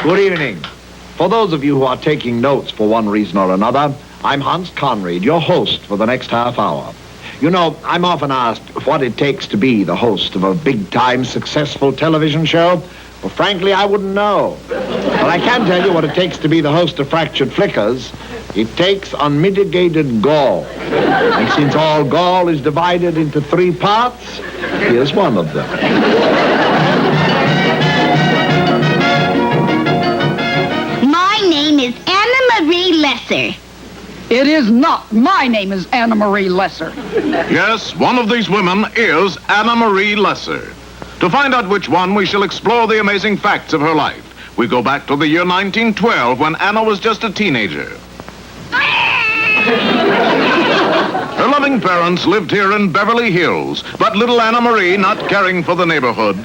Good evening. For those of you who are taking notes for one reason or another, I'm Hans Conried, your host for the next half hour. You know, I'm often asked what it takes to be the host of a big-time successful television show. Well, frankly, I wouldn't know. But I can tell you what it takes to be the host of Fractured Flickers. It takes unmitigated gall. And since all gall is divided into 3 parts, here's one of them. My name is Anna Marie Lesser. It is not. My name is Anna Marie Lesser. Yes, one of these women is Anna Marie Lesser. To find out which one, we shall explore the amazing facts of her life. We go back to the year 1912 when Anna was just a teenager. Her loving parents lived here in Beverly Hills, but little Anna Marie, not caring for the neighborhood,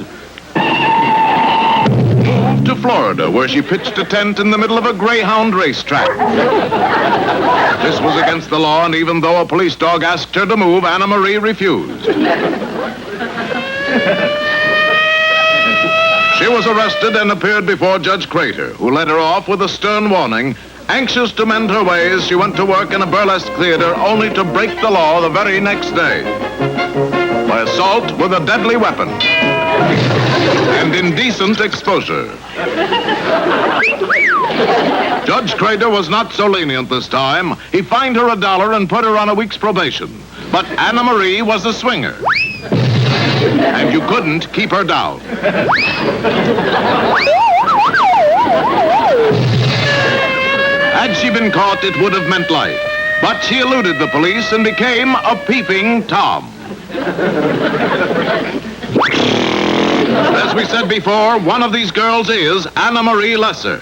moved to Florida, where she pitched a tent in the middle of a greyhound racetrack. This was against the law, and even though a police dog asked her to move, Anna Marie refused. She was arrested and appeared before Judge Crater, who let her off with a stern warning. Anxious to mend her ways, she went to work in a burlesque theater only to break the law the very next day by assault with a deadly weapon and indecent exposure. Judge Crater was not so lenient this time. He fined her $1 and put her on a week's probation. But Anna Marie was a swinger, and you couldn't keep her down. Had she been caught, it would have meant life. But she eluded the police and became a peeping Tom. As we said before, one of these girls is Anna Marie Lesser,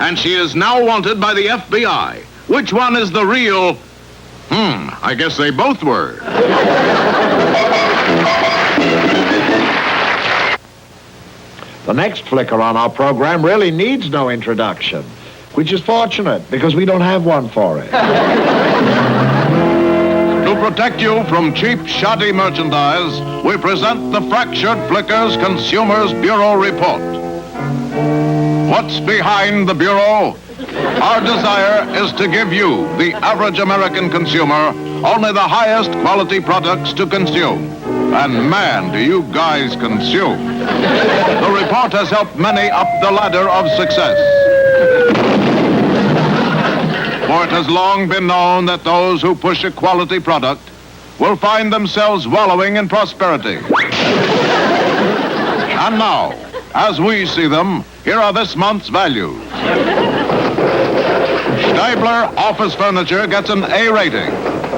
and she is now wanted by the FBI. Which one is the real? I guess they both were. The next flicker on our program really needs no introduction, which is fortunate because we don't have one for it. To protect you from cheap, shoddy merchandise, we present the Fractured Flickers Consumers Bureau Report. What's behind the Bureau? Our desire is to give you, the average American consumer, only the highest quality products to consume. And man, do you guys consume. The report has helped many up the ladder of success. For it has long been known that those who push a quality product will find themselves wallowing in prosperity. And now, as we see them, here are this month's values. Steibler office furniture gets an A rating.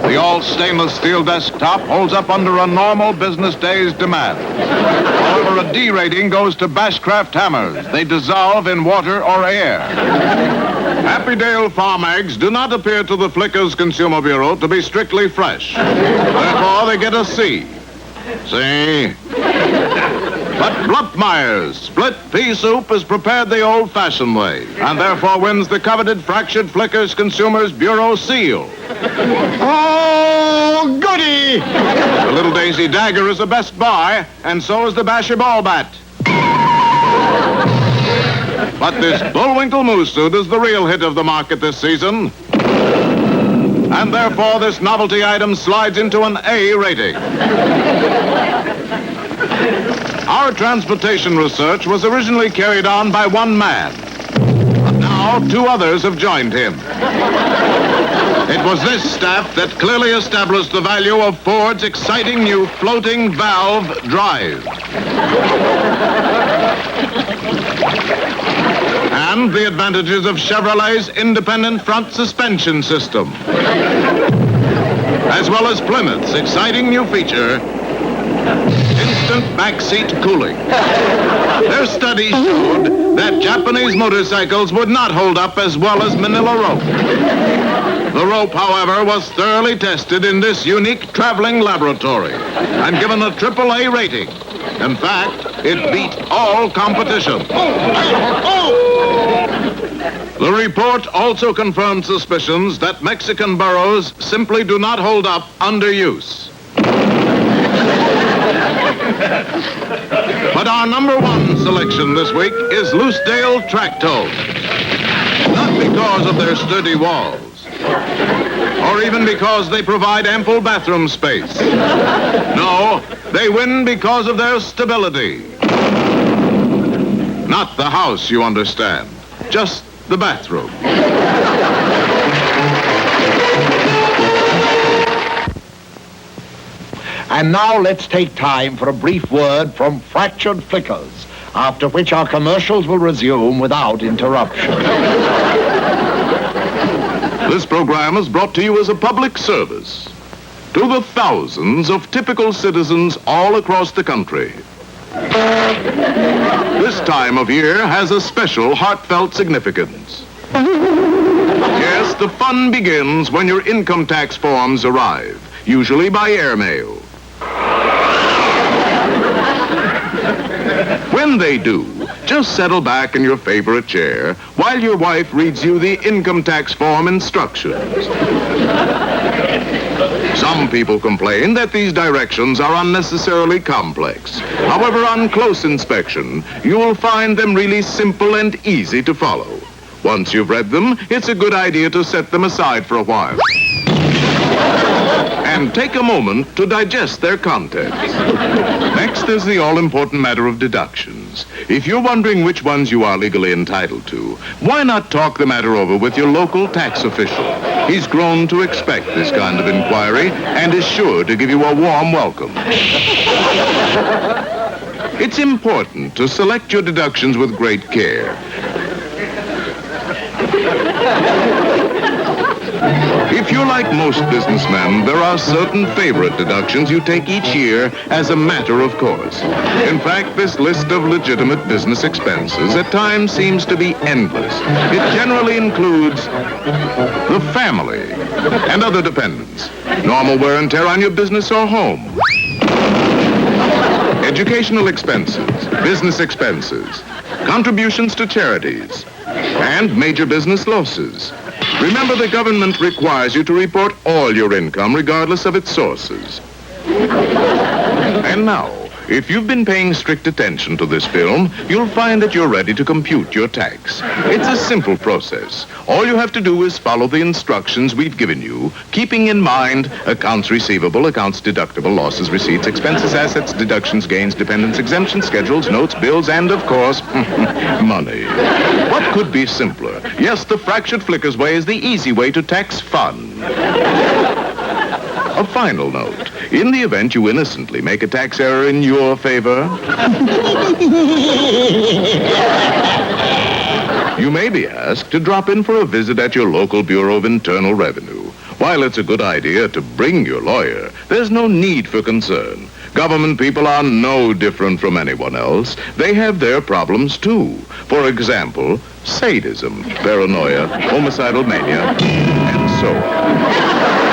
The all-stainless steel desktop holds up under a normal business day's demand. However, a D rating goes to Bashcraft hammers. They dissolve in water or air. Happy Dale farm eggs do not appear to the Flickers Consumer Bureau to be strictly fresh. Therefore, they get a C. See? But Blumpmeyer's split pea soup is prepared the old-fashioned way, and therefore wins the coveted Fractured Flickers Consumers Bureau seal. Oh, goody! The Little Daisy Dagger is a best buy, and so is the Basher Ball Bat. But this Bullwinkle Moose Suit is the real hit of the market this season. And therefore, this novelty item slides into an A rating. Our transportation research was originally carried on by one man. But now, 2 others have joined him. It was this staff that clearly established the value of Ford's exciting new floating valve drive. And the advantages of Chevrolet's independent front suspension system. As well as Plymouth's exciting new feature, instant backseat cooling. Their study showed that Japanese motorcycles would not hold up as well as Manila rope. The rope, however, was thoroughly tested in this unique traveling laboratory and given a AAA rating. In fact, it beat all competition. The report also confirmed suspicions that Mexican burros simply do not hold up under use. But our number one selection this week is Loosedale Track Toes. Not because of their sturdy walls, or even because they provide ample bathroom space. No, they win because of their stability. Not the house, you understand. Just the bathroom. And now let's take time for a brief word from Fractured Flickers, after which our commercials will resume without interruption. This program is brought to you as a public service to the thousands of typical citizens all across the country. This time of year has a special heartfelt significance. Yes, the fun begins when your income tax forms arrive, usually by airmail. When they do, just settle back in your favorite chair while your wife reads you the income tax form instructions. Some people complain that these directions are unnecessarily complex. However, on close inspection, you will find them really simple and easy to follow. Once you've read them, it's a good idea to set them aside for a while and take a moment to digest their contents. Next is the all-important matter of deductions. If you're wondering which ones you are legally entitled to, why not talk the matter over with your local tax official? He's grown to expect this kind of inquiry and is sure to give you a warm welcome. It's important to select your deductions with great care. If you're like most businessmen, there are certain favorite deductions you take each year as a matter of course. In fact, this list of legitimate business expenses at times seems to be endless. It generally includes the family and other dependents, normal wear and tear on your business or home, educational expenses, business expenses, contributions to charities, and major business losses. Remember, the government requires you to report all your income regardless of its sources. And now, if you've been paying strict attention to this film, you'll find that you're ready to compute your tax. It's a simple process. All you have to do is follow the instructions we've given you, keeping in mind accounts receivable, accounts deductible, losses, receipts, expenses, assets, deductions, gains, dependents, exemptions, schedules, notes, bills, and, of course, money. What could be simpler? Yes, the Fractured Flickers way is the easy way to tax fun. A final note. In the event you innocently make a tax error in your favor, you may be asked to drop in for a visit at your local Bureau of Internal Revenue. While it's a good idea to bring your lawyer, there's no need for concern. Government people are no different from anyone else. They have their problems, too. For example, sadism, paranoia, homicidal mania, and so on.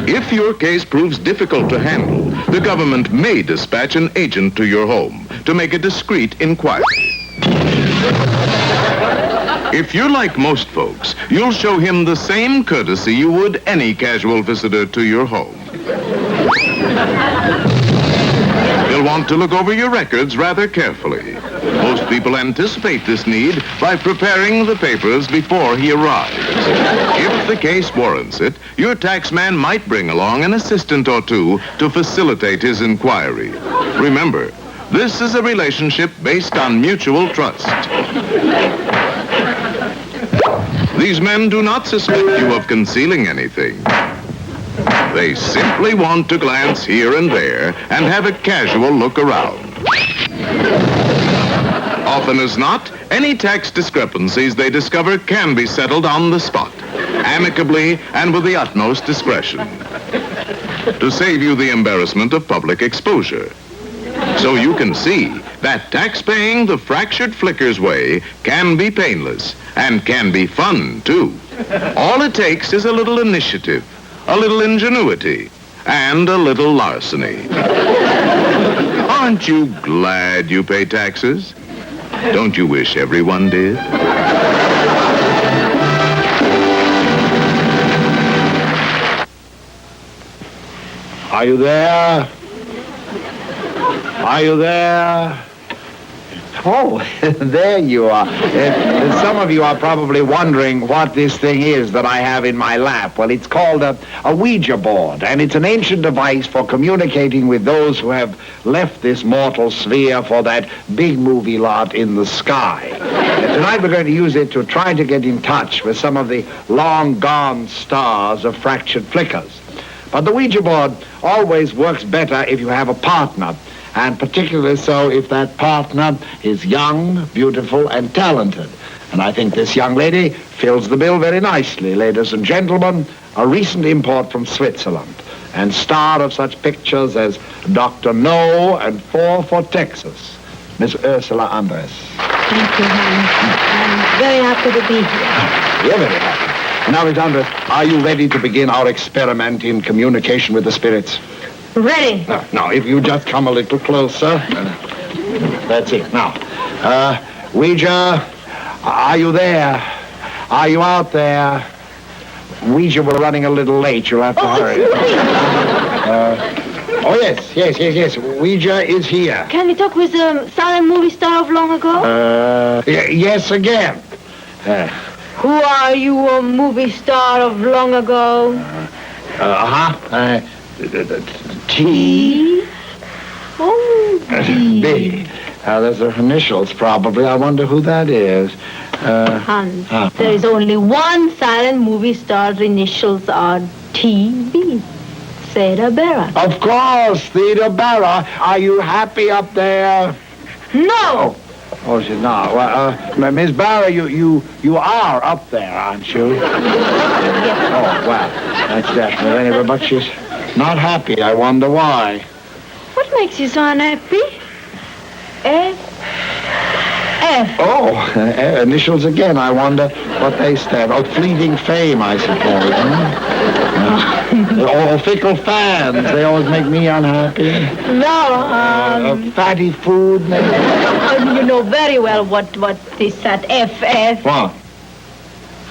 If your case proves difficult to handle, the government may dispatch an agent to your home to make a discreet inquiry. If you're like most folks, you'll show him the same courtesy you would any casual visitor to your home. He'll want to look over your records rather carefully. Most people anticipate this need by preparing the papers before he arrives. If the case warrants it, your taxman might bring along an assistant or two to facilitate his inquiry. Remember, this is a relationship based on mutual trust. These men do not suspect you of concealing anything. They simply want to glance here and there and have a casual look around. Often as not, any tax discrepancies they discover can be settled on the spot, amicably and with the utmost discretion, to save you the embarrassment of public exposure. So you can see that tax-paying the Fractured Flickers way can be painless and can be fun, too. All it takes is a little initiative, a little ingenuity, and a little larceny. Aren't you glad you pay taxes? Don't you wish everyone did? Are you there? Are you there? Oh, there you are. Some of you are probably wondering what this thing is that I have in my lap. Well, it's called a Ouija board, and it's an ancient device for communicating with those who have left this mortal sphere for that big movie lot in the sky. Tonight we're going to use it to try to get in touch with some of the long-gone stars of fractured flickers. But the Ouija board always works better if you have a partner, and particularly so if that partner is young, beautiful, and talented. And I think this young lady fills the bill very nicely. Ladies and gentlemen, a recent import from Switzerland, and star of such pictures as Dr. No and 4 for Texas, Miss Ursula Andress. Thank you, Hans. I'm very happy to be here. You're very happy. Now, Miss Andress, are you ready to begin our experiment in communication with the spirits? Ready? Now, if you just come a little closer. That's it. Now, Ouija, are you there? Are you out there? Ouija, we're running a little late. You'll have to hurry. Oh, yes. Ouija is here. Can we talk with the silent movie star of long ago? Yes, again. Who are you, a movie star of long ago? T. Oh, B. Those are initials, probably. I wonder who that is. Hans, there is only one silent movie star's initials are T.B. Theda Barra. Of course, Theda Barra. Are you happy up there? No! Oh, she's not. Well, Miss Barra, you are up there, aren't you? Yes. Oh, well, that's definitely anyway, but she's not happy. I wonder why. What makes you so unhappy? F. Oh, initials again. I wonder what they stand. Oh, fleeting fame, I suppose. Or fickle fans. They always make me unhappy. No, Fatty food, maybe. you know very well what is that FF. What?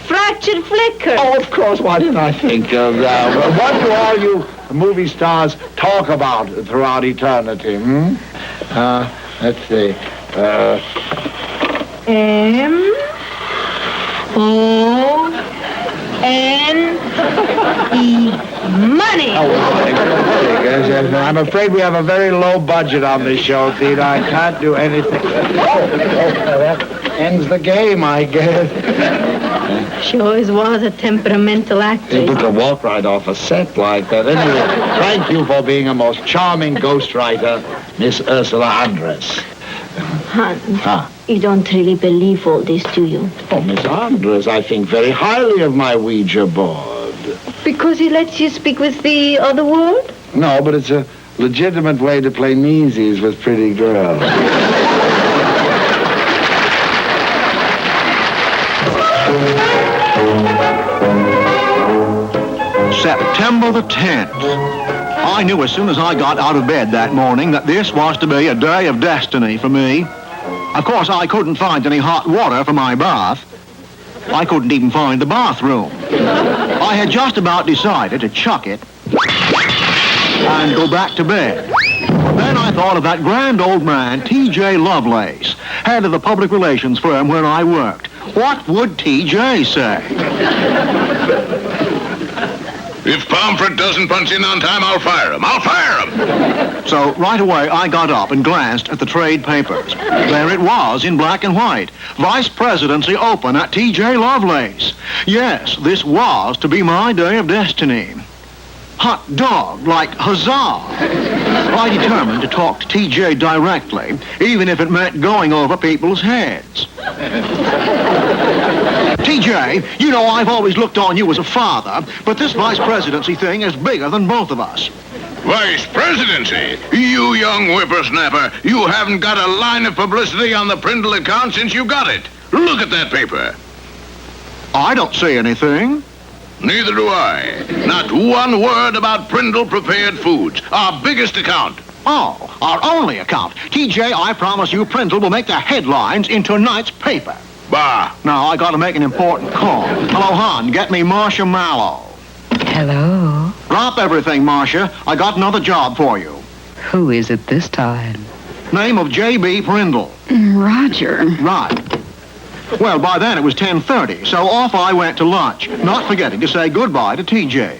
Fractured flicker. Oh, of course. Why didn't I think of that? What do all you movie stars talk about throughout eternity? Let's see. M-O-N-E. Money. Oh, I'm afraid we have a very low budget on this show, Theda. I can't do anything. That ends the game, I guess. She always was a temperamental actress. People could walk right off a set like that. Anyway, thank you for being a most charming ghostwriter, Miss Ursula Andress. Hans, you don't really believe all this, do you? Oh, Miss Andress, I think very highly of my Ouija board. Because he lets you speak with the other world? No, but it's a legitimate way to play kneesies with pretty girls. September the 10th. I knew as soon as I got out of bed that morning that this was to be a day of destiny for me. Of course, I couldn't find any hot water for my bath. I couldn't even find the bathroom. I had just about decided to chuck it and go back to bed. Then I thought of that grand old man, T.J. Lovelace, head of the public relations firm where I worked. What would T.J. say? If Pomfret doesn't punch in on time, I'll fire him. So right away, I got up and glanced at the trade papers. There it was in black and white. Vice Presidency open at T.J. Lovelace. Yes, this was to be my day of destiny. Hot dog, like huzzah. I determined to talk to T.J. directly, even if it meant going over people's heads. T.J., you know I've always looked on you as a father, but this vice presidency thing is bigger than both of us. Vice presidency? You young whippersnapper, you haven't got a line of publicity on the Prindle account since you got it. Look at that paper. I don't see anything. Neither do I. Not one word about Prindle Prepared Foods, our biggest account. Oh, our only account. T.J., I promise you Prindle will make the headlines in tonight's paper. Bah. Now, I gotta make an important call. Hello, hon, get me marshmallow. Hello. Drop everything, Marcia. I got another job for you. Who is it this time? Name of J.B. Prindle. Roger. Right. Well, by then it was 10:30, so off I went to lunch, not forgetting to say goodbye to TJ.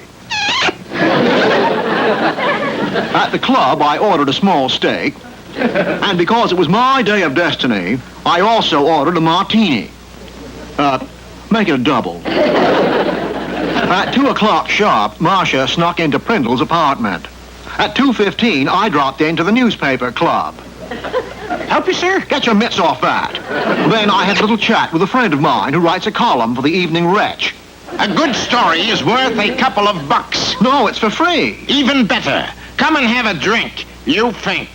At the club, I ordered a small steak, and because it was my day of destiny, I also ordered a martini. Make it a double. At 2 o'clock sharp, Marcia snuck into Prindle's apartment. At 2:15, I dropped into the newspaper club. Help you, sir? Get your mitts off that. Then I had a little chat with a friend of mine who writes a column for the Evening Wretch. A good story is worth a couple of bucks. No, it's for free. Even better. Come and have a drink. You think.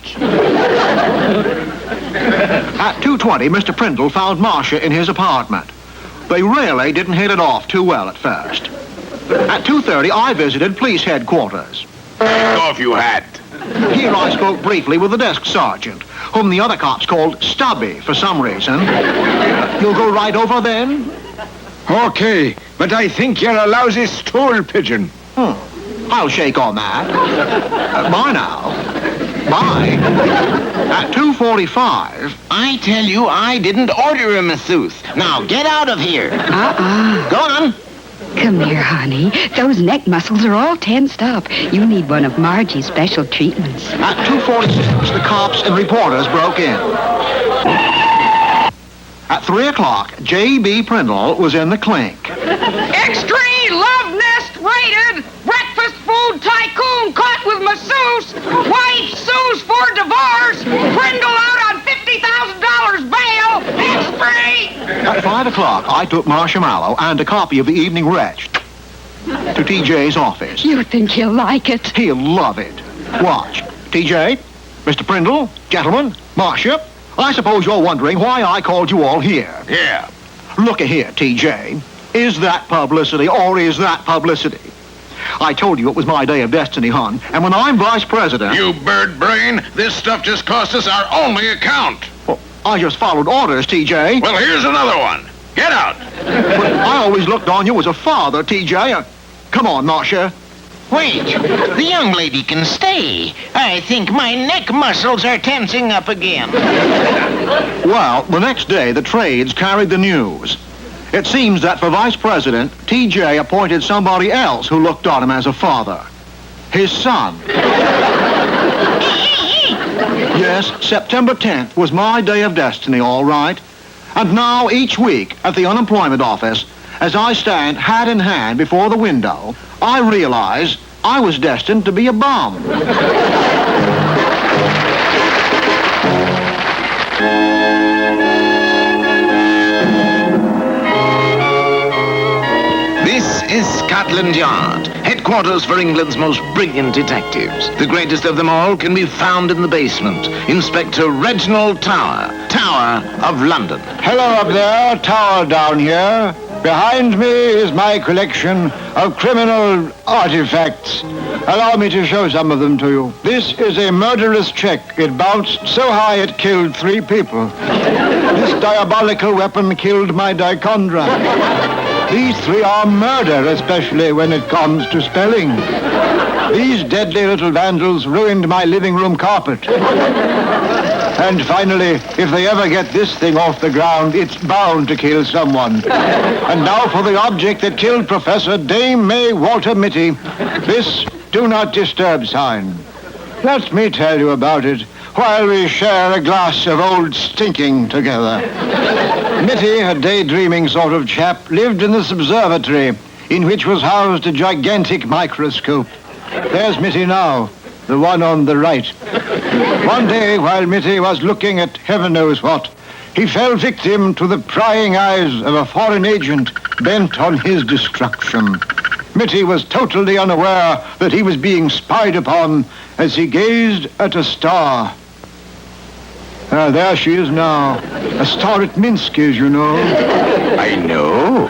At 2:20, Mr. Prindle found Marcia in his apartment. They really didn't hit it off too well at first. At 2:30, I visited police headquarters. Off you had. Here I spoke briefly with the desk sergeant, whom the other cops called Stubby for some reason. You'll go right over then? Okay, but I think you're a lousy stool pigeon. I'll shake on that. Bye now. Bye. At 2:45... I tell you, I didn't order a masseuse. Now get out of here. Go on. Come here, honey. Those neck muscles are all tensed up. You need one of Margie's special treatments. At 2:46, the cops and reporters broke in. At 3 o'clock, J.B. Prindle was in the clink. Extreme love nest raided. Breakfast food tycoon caught with masseuse. Wife sues for divorce. Prindle out on $50,000 bail. Extreme. At 5 o'clock, I took Marshmallow and a copy of the Evening Wretch to TJ's office. You think he'll like it? He'll love it. Watch. TJ, Mr. Prindle, gentlemen, Marcia, I suppose you're wondering why I called you all here. Yeah. Look here, TJ. Is that publicity or is that publicity? I told you it was my day of destiny, hon, and when I'm vice president... You bird brain, this stuff just cost us our only account. Well, I just followed orders, TJ. Well, here's another one. Get out. But I always looked on you as a father, TJ. Come on, Marcia. Wait. The young lady can stay. I think my neck muscles are tensing up again. Well, the next day, the trades carried the news. It seems that for vice president, TJ appointed somebody else who looked on him as a father. His son. Yes, September 10th was my day of destiny, all right. And now, each week, at the unemployment office, as I stand hat in hand before the window, I realize I was destined to be a bum. This is Scotland Yard, headquarters for England's most brilliant detectives. The greatest of them all can be found in the basement. Inspector Reginald Tower, Tower of London. Hello up there, Tower down here. Behind me is my collection of criminal artifacts. Allow me to show some of them to you. This is a murderous check. It bounced so high it killed 3 people. This diabolical weapon killed my dichondra. These 3 are murder, especially when it comes to spelling. These deadly little vandals ruined my living room carpet. And finally, if they ever get this thing off the ground, it's bound to kill someone. And now for the object that killed Professor Dame May Walter Mitty, this Do Not Disturb sign. Let me tell you about it while we share a glass of old stinking together. Mitty, a daydreaming sort of chap, lived in this observatory in which was housed a gigantic microscope. There's Mitty now, the one on the right. One day, while Mitty was looking at heaven knows what, he fell victim to the prying eyes of a foreign agent bent on his destruction. Mitty was totally unaware that he was being spied upon as he gazed at a star. There she is now. A star at Minsk, as you know. I know.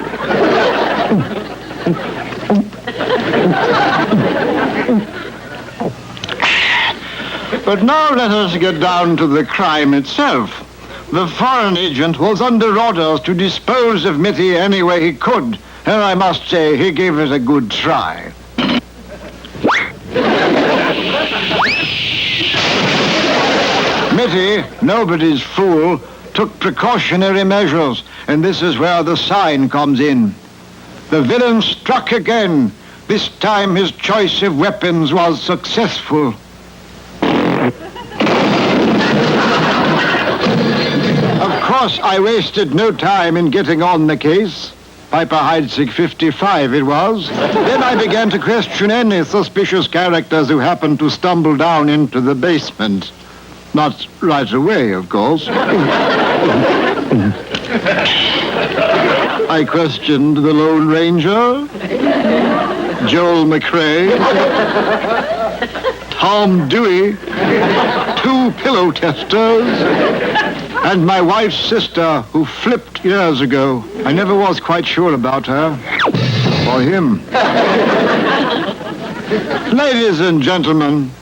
But now let us get down to the crime itself. The foreign agent was under orders to dispose of Mitty any way he could, and I must say he gave it a good try. Betty, nobody's fool, took precautionary measures, and this is where the sign comes in. The villain struck again. This time his choice of weapons was successful. Of course, I wasted no time in getting on the case. Piper Heidsieck 55 it was. Then I began to question any suspicious characters who happened to stumble down into the basement. Not right away, of course. I questioned the Lone Ranger, Joel McRae, Tom Dewey, 2 pillow testers, and my wife's sister, who flipped years ago. I never was quite sure about her. Or him. Ladies and gentlemen,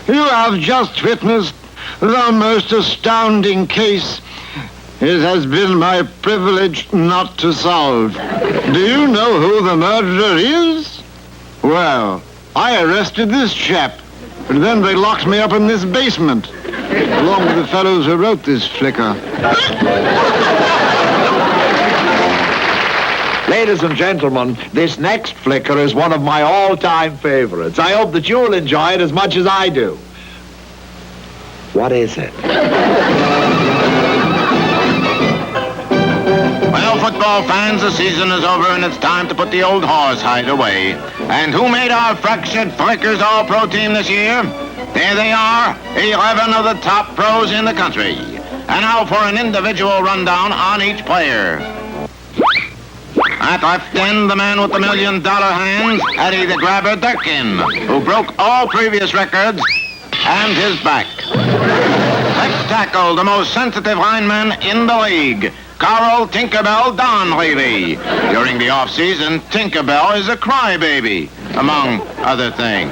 you have just witnessed the most astounding case it has been my privilege not to solve. Do you know who the murderer is? Well, I arrested this chap, and then they locked me up in this basement, along with the fellows who wrote this flicker. Ladies and gentlemen, this next flicker is one of my all-time favorites. I hope that you'll enjoy it as much as I do. What is it? Well, football fans, the season is over and it's time to put the old horse hide away. And who made our fractured Flickers All-Pro team this year? There they are, 11 of the top pros in the country. And now for an individual rundown on each player. At left end, the man with the $1 million hands, Eddie the Grabber Durkin, who broke all previous records, and his back. Left tackle, the most sensitive lineman in the league, Carl Tinkerbell Donlevy. During the off-season, Tinkerbell is a crybaby, among other things.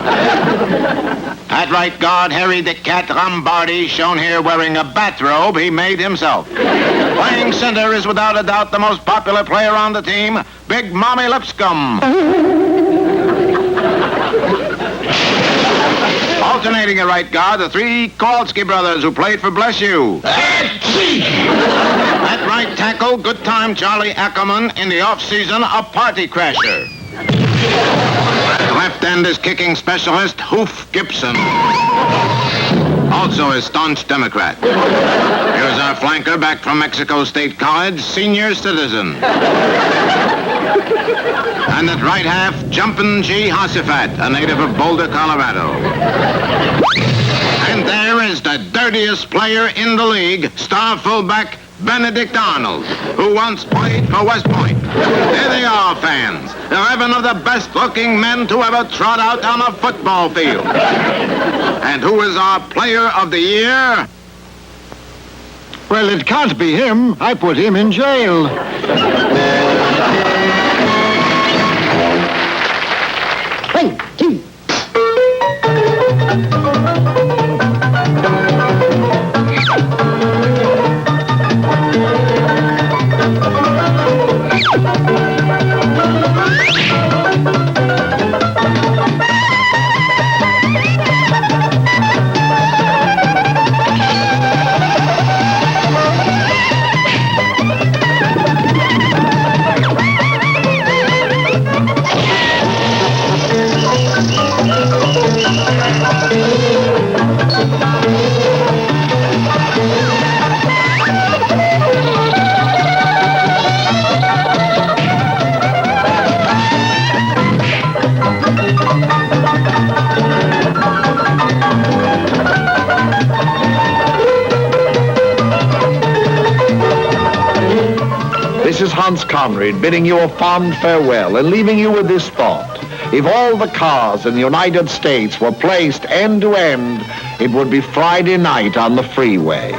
At right guard, Harry the Cat Lombardi, shown here wearing a bathrobe he made himself. Playing center is without a doubt the most popular player on the team, Big Mommy Lipscomb. Alternating at right guard, the 3 Kowalski brothers who played for Bless You. At right tackle, good time Charlie Ackerman, in the off-season, a party crasher. At left end is kicking specialist Hoof Gibson, also a staunch Democrat. Here's our flanker back from Mexico State College, senior citizen. And at right half, Jumpin' G. Hossifat, a native of Boulder, Colorado. And there is the dirtiest player in the league, star fullback Benedict Arnold, who once played for West Point. There they are, fans. 11 of the best-looking men to ever trot out on a football field. And who is our player of the year? Well, it can't be him. I put him in jail. One, two. This is Hans Conried bidding you a fond farewell and leaving you with this thought. If all the cars in the United States were placed end to end, it would be Friday night on the freeway.